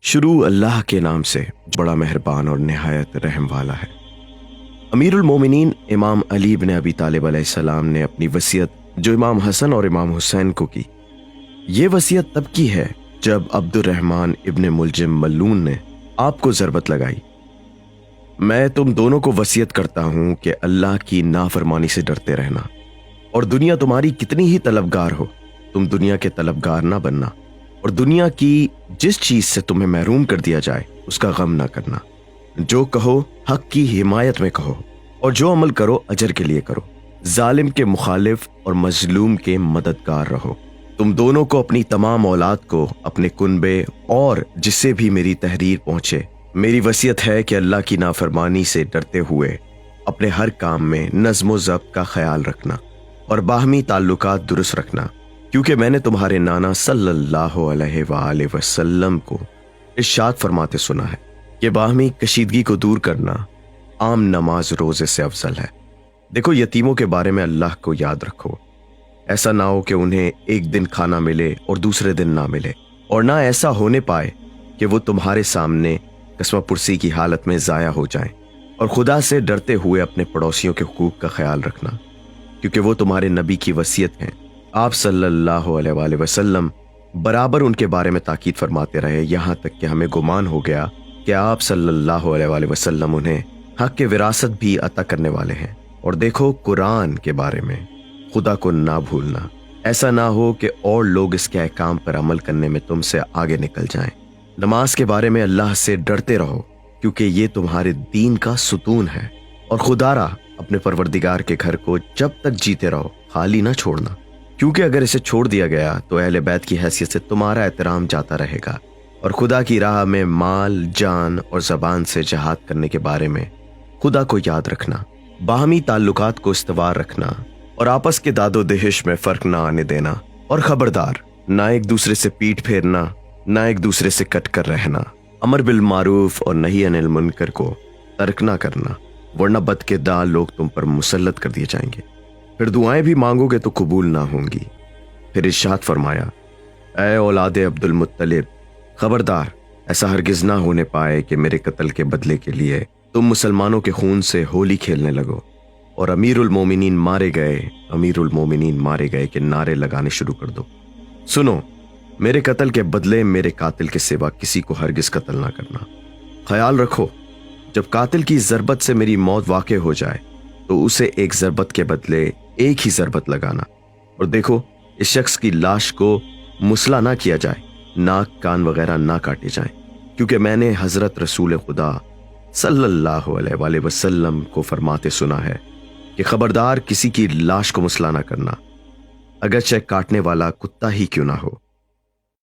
شروع اللہ کے نام سے بڑا مہربان اور نہایت رحم والا ہے۔ امیر المومنین امام علی بن ابی طالب علیہ السلام نے اپنی وصیت جو امام حسن اور امام حسین کو کی، یہ وصیت تب کی ہے جب عبد الرحمن ابن ملجم ملعون نے آپ کو ضربت لگائی۔ میں تم دونوں کو وصیت کرتا ہوں کہ اللہ کی نافرمانی سے ڈرتے رہنا، اور دنیا تمہاری کتنی ہی طلبگار ہو، تم دنیا کے طلبگار نہ بننا، اور دنیا کی جس چیز سے تمہیں محروم کر دیا جائے اس کا غم نہ کرنا۔ جو کہو حق کی حمایت میں کہو، اور جو عمل کرو اجر کے لیے کرو، ظالم کے مخالف اور مظلوم کے مددگار رہو۔ تم دونوں کو اپنی تمام اولاد کو، اپنے کنبے اور جس سے بھی میری تحریر پہنچے، میری وصیت ہے کہ اللہ کی نافرمانی سے ڈرتے ہوئے اپنے ہر کام میں نظم و ضبط کا خیال رکھنا اور باہمی تعلقات درست رکھنا، کیونکہ میں نے تمہارے نانا صلی اللہ علیہ وآلہ وسلم کو ارشاد فرماتے سنا ہے کہ باہمی کشیدگی کو دور کرنا عام نماز روزے سے افضل ہے۔ دیکھو، یتیموں کے بارے میں اللہ کو یاد رکھو، ایسا نہ ہو کہ انہیں ایک دن کھانا ملے اور دوسرے دن نہ ملے، اور نہ ایسا ہونے پائے کہ وہ تمہارے سامنے قسمہ پرسی کی حالت میں ضائع ہو جائیں۔ اور خدا سے ڈرتے ہوئے اپنے پڑوسیوں کے حقوق کا خیال رکھنا، کیونکہ وہ تمہارے نبی کی وصیت ہیں۔ آپ صلی اللہ علیہ وآلہ وسلم برابر ان کے بارے میں تاکید فرماتے رہے، یہاں تک کہ ہمیں گمان ہو گیا کہ آپ صلی اللہ علیہ وآلہ وسلم انہیں حق کے وراثت بھی عطا کرنے والے ہیں۔ اور دیکھو، قرآن کے بارے میں خدا کو نہ بھولنا، ایسا نہ ہو کہ اور لوگ اس کے احکام پر عمل کرنے میں تم سے آگے نکل جائیں۔ نماز کے بارے میں اللہ سے ڈرتے رہو، کیونکہ یہ تمہارے دین کا ستون ہے، اور خدا را اپنے پروردگار کے گھر کو جب تک جیتے رہو خالی نہ چھوڑنا، کیونکہ اگر اسے چھوڑ دیا گیا تو اہل بیت کی حیثیت سے تمہارا احترام جاتا رہے گا۔ اور خدا کی راہ میں مال، جان اور زبان سے جہاد کرنے کے بارے میں خدا کو یاد رکھنا، باہمی تعلقات کو استوار رکھنا، اور آپس کے داد و دہش میں فرق نہ آنے دینا، اور خبردار، نہ ایک دوسرے سے پیٹ پھیرنا، نہ ایک دوسرے سے کٹ کر رہنا، امر بالمعروف اور نہی عن المنکر کو ترک نہ کرنا، ورنہ بد کے داں لوگ تم پر مسلط کر دیے جائیں گے، پھر دعائیں بھی مانگو گے تو قبول نہ ہوں گی۔ پھر ارشاد فرمایا، اے اولاد عبد المطلب، خبردار، ایسا ہرگز نہ ہونے پائے کہ میرے قتل کے بدلے کے لیے تم مسلمانوں کے خون سے ہولی کھیلنے لگو اور امیر المومنین مارے گئے کہ نعرے لگانے شروع کر دو۔ سنو، میرے قتل کے بدلے میرے قاتل کے سوا کسی کو ہرگز قتل نہ کرنا۔ خیال رکھو، جب قاتل کی ضربت سے میری موت واقع ہو جائے تو اسے ایک ضربت کے بدلے ایک ہی ضربت لگانا، اور دیکھو، اس شخص کی لاش کو مسلح نہ کیا جائے، ناک کان وغیرہ نہ کاٹے جائیں، کیونکہ میں نے حضرت رسول خدا صلی اللہ علیہ وآلہ وسلم کو فرماتے سنا ہے کہ خبردار، کسی کی لاش کو مسلح نہ کرنا، اگرچہ کاٹنے والا کتا ہی کیوں نہ ہو۔